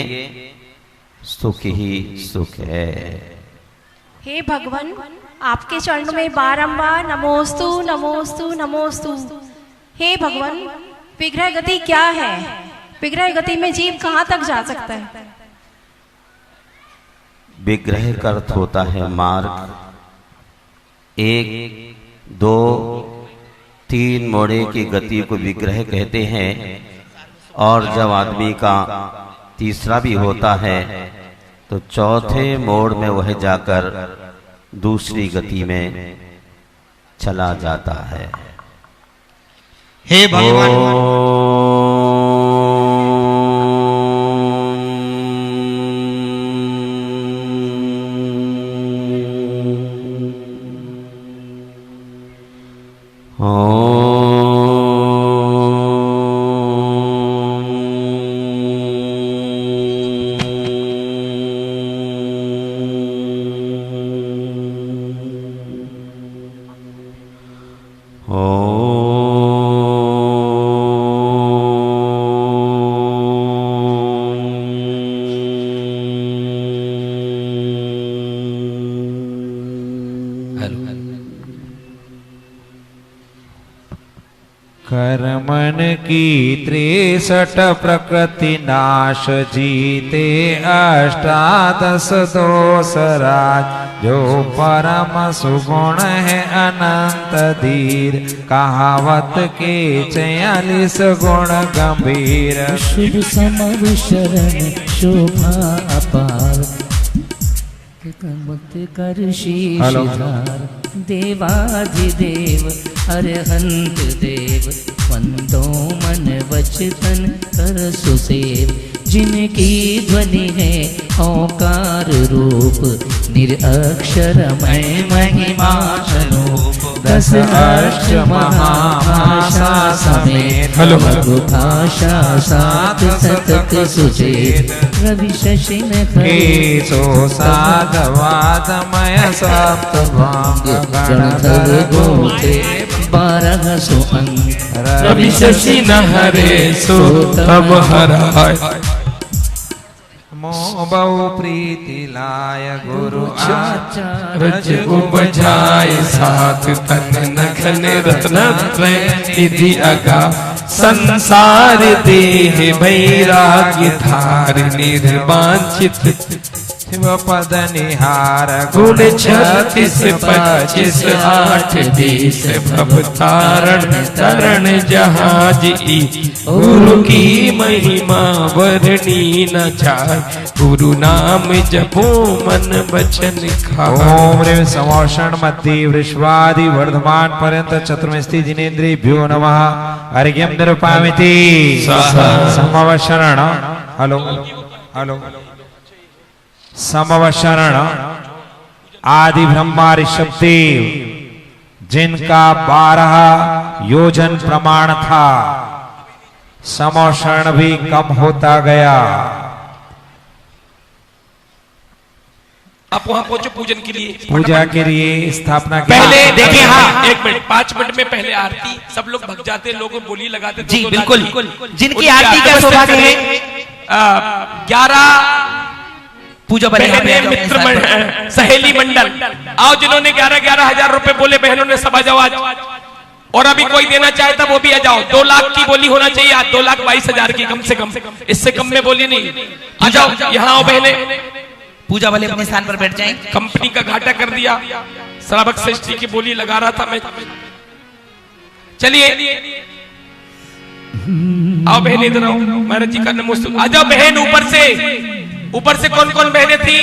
सुख ही सुख है। हे भगवान, आपके चरणों में बारंबार नमोस्तु नमोस्तु नमोस्तु। हे भगवान, विग्रह गति क्या है? विग्रह गति में जीव कहाँ तक जा सकता है? विग्रह का अर्थ होता है मार्ग। 1, 2, 3 मोड़े की गति को विग्रह कहते हैं। और जब आदमी का तीसरा भी होता है तो चौथे मोड़ में वह जाकर दूसरी गति में चला जाता है। हे भगवान, कर्मन की 63 प्रकृति नाश जीते 18 दोष राज। जो परम सुगुण है अनंत धीर, कहावत के 46 गुण गंभीर। शुभ समविशरण शोभा अपार, कर शीशधार। देवाधिदेव अरहंत देव, वंदो मन वचन कर सुसेव। जिनकी ध्वनि है ओंकार रूप, निरक्षरमय महिमा स्वरूप। 10 अष्ट महाभाषा समेत, भाषा 7 शतक सुचेत। रवि शशि केशो साधवादमय सप्तभाग, गणधर गोते 1200 अंक। रवि शशि न हरे सो तब हराय। बहु प्रीति लाय गुरु रज उपजाय साथ तन नखन रत्न निधि अगा। संसार देह वैराग्य धार निर्वांछित। शिव पद निहार गुण 36 25 8 20 भवतारण तरण जहाज ई गुरु की महिमा वर्णी न जाय गुरु नाम जपो मन वचन खाय। ओम ह्रीं समोषण मध्य वृषवादि वर्धमान पर्यंत चतुर्मस्ति जिनेन्द्रिभ्यो नमः। अर्घ्यं निरुपामिति समवशरण हेलो हेलो समवशरण आदि ब्रह्मा ऋषभदेव जिनका 12 योजन प्रमाण था, समोषण भी कम होता गया। आप वहां पहुंचो पूजन के लिए, पूजा के लिए स्थापना के पहले देखिए। हाँ 1 मिनट 5 मिनट में पहले आरती, सब लोग भग जाते, लोगों बोली लगाते जी बिल्कुल। जिनकी आरती का सौभाग्य है 11 पूजा बहने मित्र सहेली मंडल आओ, जिन्होंने 11,000 रुपए बोले बहनों ने सब आ जाओ आज। और अभी कोई देना चाहता वो भी आ जाओ। 2 लाख की बोली होना चाहिए आज, 2,22,000 की कम से कम, इससे कम में बोली नहीं। आ जाओ यहाँ आओ बहने। पूजा वाले अपने स्थान पर बैठ जाएं। कंपनी का घाटा कर दिया, श्रावक श्रेष्ठी की बोली लगा रहा था मैं। चलिए आओ बहन इधर आओ, महाराज जी का नमोस्तु। आ जाओ बहन ऊपर से कौन कौन बहनें थी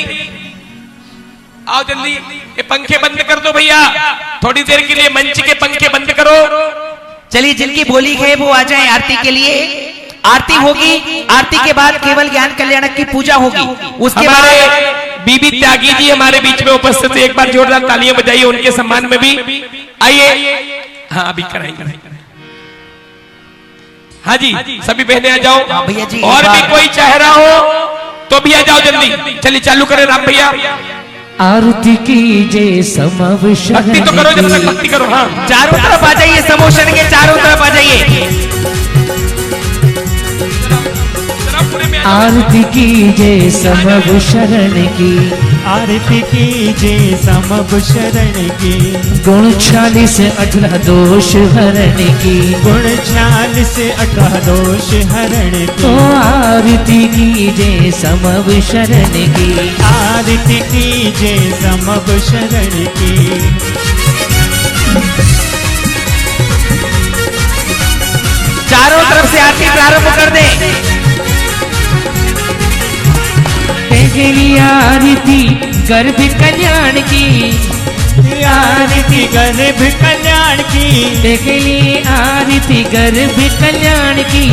आओ जल्दी। ये पंखे बंद कर दो भैया, थोड़ी देर के लिए मंच के पंखे बंद करो। चलिए जिनकी बोली है वो आ जाएं आरती के लिए। आरती होगी, आरती के बाद केवल ज्ञान कल्याणक की पूजा होगी। उसके बाद बीबी त्यागी जी हमारे बीच में उपस्थित है, एक बार जोरदार तालियां बजाइए उनके सम्मान में भी। आइए हाँ अभी कराइए। हाँ जी सभी बहनें आ जाओ भैया जी। और भी कोई चाह रहा हो तो भी आ जाओ जल्दी। चलिए चालू करें राम भैया। आरती कीजिए समवशरण भक्ति तो करो, जब तक भक्ति करो। हाँ चारों तरफ आ जाइए, समोषण के चारों तरफ आ जाइए। आरती कीजिए समवशरण की, आरती कीजिए समवशरण की, गुण 46 18 दोष हरण की, गुण 46 18 दोष हरण की। ओ आरती कीजिए समवशरण की, आरती कीजिए समवशरण की। चारों तरफ से आरती प्रारंभ कर दें। पहली आरती गर्भ कल्याण की, आरती गर्भ कल्याण की, पहली आरती गर्भ कल्याण की,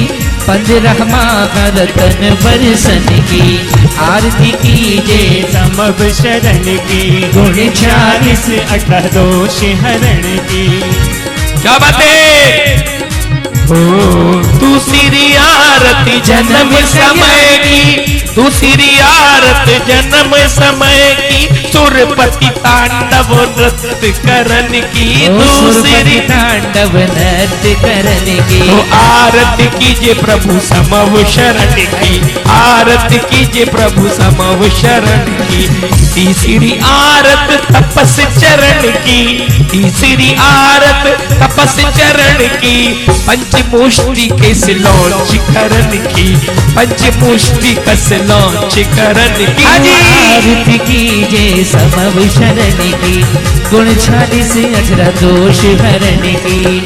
15 माह रतन बरसन की, आरती कीजिए समवशरण की, गुण 46 18 दोष हरण की। क्या बात है। दूसरी आरती जन्म समय की, दूसरी आरती जन्म समय की, सुरपति तांडव नृत्य करन की, दूसरी तांडव नृत्य करन की। तो आरती कीजिए प्रभु समवशरण की, आरती कीजिए प्रभु समवशरण की। तीसरी आरत तपस चरण की, तीसरी आरत तपस चरण की, पंचमुष्टि के सिलौच करन की, पंचमुष्टि का सिलौच करन की। आरती कीजिए समवशरण की, गुण 46 18 दोष हरण की।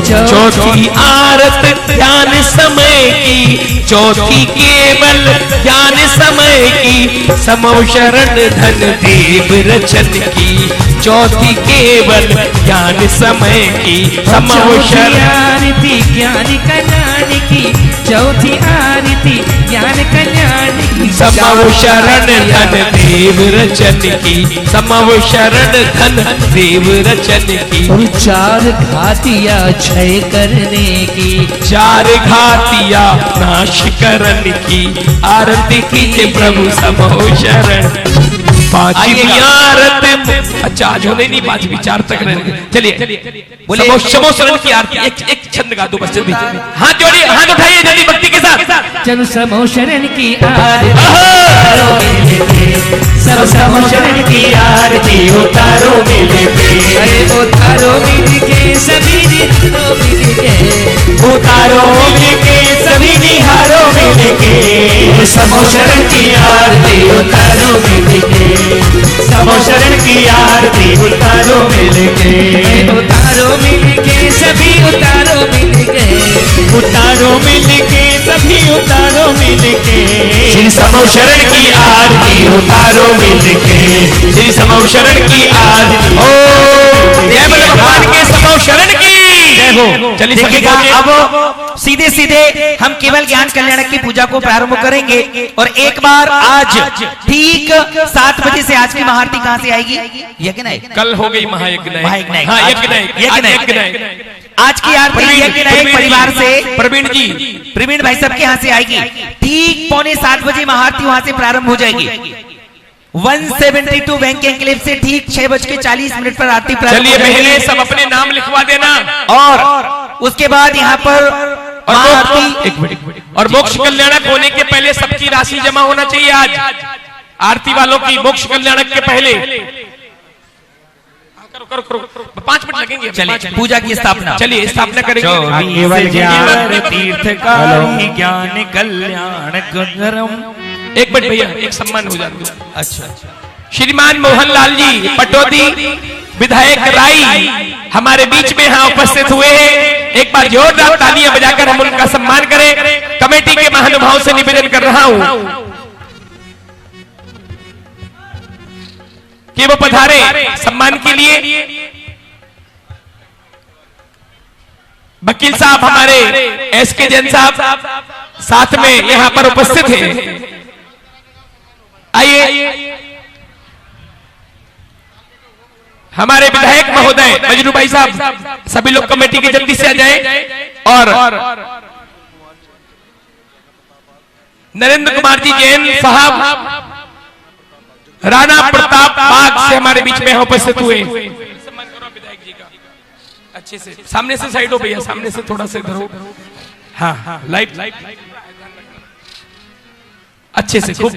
चौथी आरत ध्यान समय की, चौथी केवल ध्यान समय की, समवशरण धन देव रचन की, चौथी केवल ज्ञान समय की, समवशरण। आरती ज्ञान कल्याण की, चौथी आरती ज्ञान कल्याण की, समवशरण धन देव रचन की, समवशरण धन देव रचन की। और 4 घातिया क्षय करने की, 4 घातिया नाश करन की, आरती कीजिए प्रभु समवशरण। 5वीं आरत, अच्छा आज होने नहीं 5वीं 4 तक रहने। चलिए समवशरण की आरती एक छंद गा दो बस जल्दी। हाथ जोड़िए, हाथ उठाइए जल्दी भक्ति के साथ। चलो समवशरण की आरती सब समवशरण की आरती उतारो मिल के, अरे उतारो मिल के सभी निहारो मिल के, उतारो मिल के सभी निहारो मिल के, समो शरण की आरती उतारो मिलके, समो शरण की आरती उतारो मिलके, उतारो मिलके सभी उतारो मिलके, उतारो मिलके सभी उतारो मिलके, श्री समो शरण की आरती उतारो मिलके, श्री समो शरण की आरती। ओ जय बोले भगवान के समो शरण की जय हो। चलिए देखिएगा अब सीधे सीधे हम केवल ज्ञान कल्याणक की पूजा को प्रारंभ करेंगे। और एक बार आज ठीक 7 बजे से आज की महाआरती कहाँ से आएगी? यज्ञ नायक कल हो गई महायज्ञ नायक। हाँ, यज्ञ नायक। आज की आरती यज्ञ नायक परिवार से प्रवीण भाई साहब के यहाँ से आएगी। ठीक 6:45 बजे महाआरती वहां से प्रारंभ हो जाएगी। 172 बैंक एनक्लेव से ठीक 6:40 पर आरती प्रारंभ। चलिए पहले सब अपने नाम लिखवा देना और उसके बाद यहाँ पर और मोक्ष कल्याणक होने के पहले सबकी राशि जमा होना चाहिए। आज आरती वालों की मोक्ष कल्याणक के पहले करो 5 मिनट लगेंगे। चलिए पूजा की स्थापना, चलिए स्थापना करेंगे। केवल ज्ञान तीर्थकारी ज्ञान कल्याण गुणरम। एक मिनट भैया, एक सम्मान हो जाए। अच्छा, श्रीमान मोहनलाल जी पटौदी विधायक राई हमारे बीच में यहाँ उपस्थित हुए हैं। एक बार जोरदार तालियां बजाकर हम उनका सम्मान करें। कमेटी के महानुभावों से निवेदन कर रहा हूं कि वो पधारे सम्मान के लिए। वकील साहब हमारे एसके जैन साहब साथ में यहां पर उपस्थित हैं। आइए हमारे विधायक महोदय मजनू भाई साहब, सभी लोग कमेटी के जल्दी से आ जाएं। और नरेंद्र कुमार जी जैन साहब राणा प्रताप बाग से हमारे बीच में उपस्थित हुए। सम्मान करो विधायक जी का अच्छे से। सामने से साइड हो भैया, सामने से थोड़ा सा इधर हो। हाँ, लाइट अच्छे से खूब।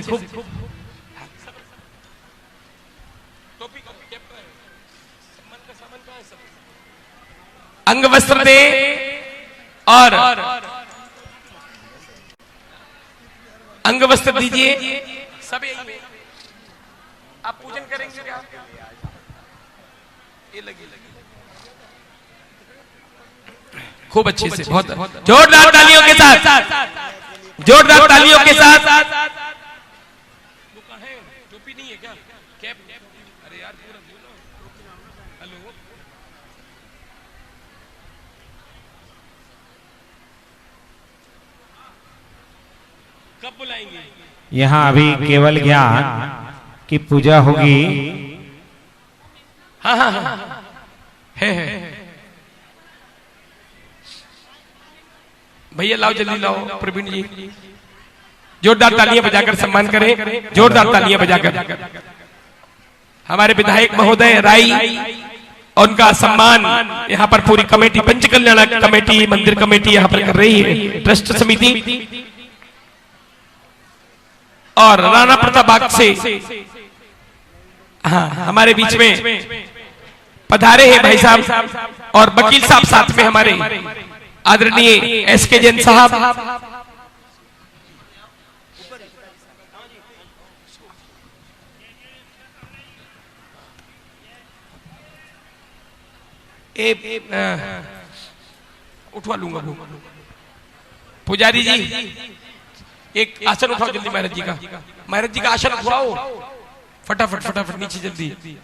अंग वस्त्र दे और अंग वस्त्र दीजिए। सब आप पूजन करेंगे क्या? ये लगी खूब अच्छे से, बहुत जोरदार तालियों के साथ, जोरदार तालियों के साथ। टोपी नहीं है क्या? कैप? अरे यार पूरा हेलो, कब बुलाएंगे? यहाँ अभी केवल ज्ञान की पूजा होगी। हाँ है भैया, लाओ जल्दी लाओ। प्रवीण जी जोरदार तालियां बजाकर सम्मान करें, जोरदार तालियां बजाकर। हमारे विधायक महोदय राई और उनका सम्मान यहाँ पर पूरी कमेटी, पंच कल्याणक कमेटी, मंदिर कमेटी यहाँ पर कर रही है, ट्रस्ट समिति। और राणा प्रताप बाग से हाँ हमारे बीच में पधारे हैं भाई साहब। और वकील साहब साथ में हमारे आदरणीय एसके जैन साहब। उठवा लूंगा पुजारी जी, एक आसन उठाओ जल्दी महाराज जी का। महाराज जी का आसन उठाओ फटाफट नीचे जल्दी।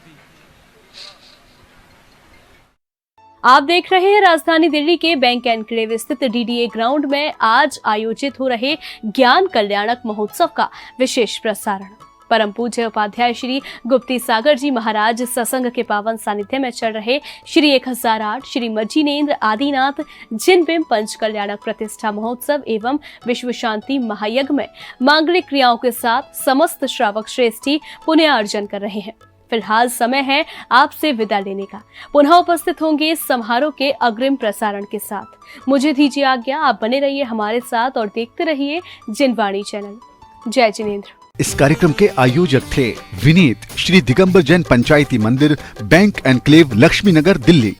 आप देख रहे हैं राजधानी दिल्ली के बैंक एनक्लेव स्थित डीडीए ग्राउंड में आज आयोजित हो रहे ज्ञान कल्याणक महोत्सव का विशेष प्रसारण। परम पूज्य उपाध्याय श्री गुप्ती सागर जी महाराज सत्संग के पावन सानिध्य में चल रहे श्री 1008 श्री मजीनेन्द्र आदिनाथ जिनबिंब पंच कल्याणक प्रतिष्ठा महोत्सव एवं विश्व शांति महायज्ञ में मांगलिक क्रियाओं के साथ समस्त श्रावक श्रेष्ठी पुण्यार्जन कर रहे हैं। फिलहाल समय है आपसे विदा लेने का। पुनः उपस्थित होंगे समारोह के अग्रिम प्रसारण के साथ। मुझे दीजिए आज्ञा, आप बने रहिए हमारे साथ और देखते रहिए जिनवाणी चैनल। जय जिनेंद्र। इस कार्यक्रम के आयोजक थे विनीत, श्री दिगंबर जैन पंचायती मंदिर, बैंक एनक्लेव, लक्ष्मी नगर, दिल्ली।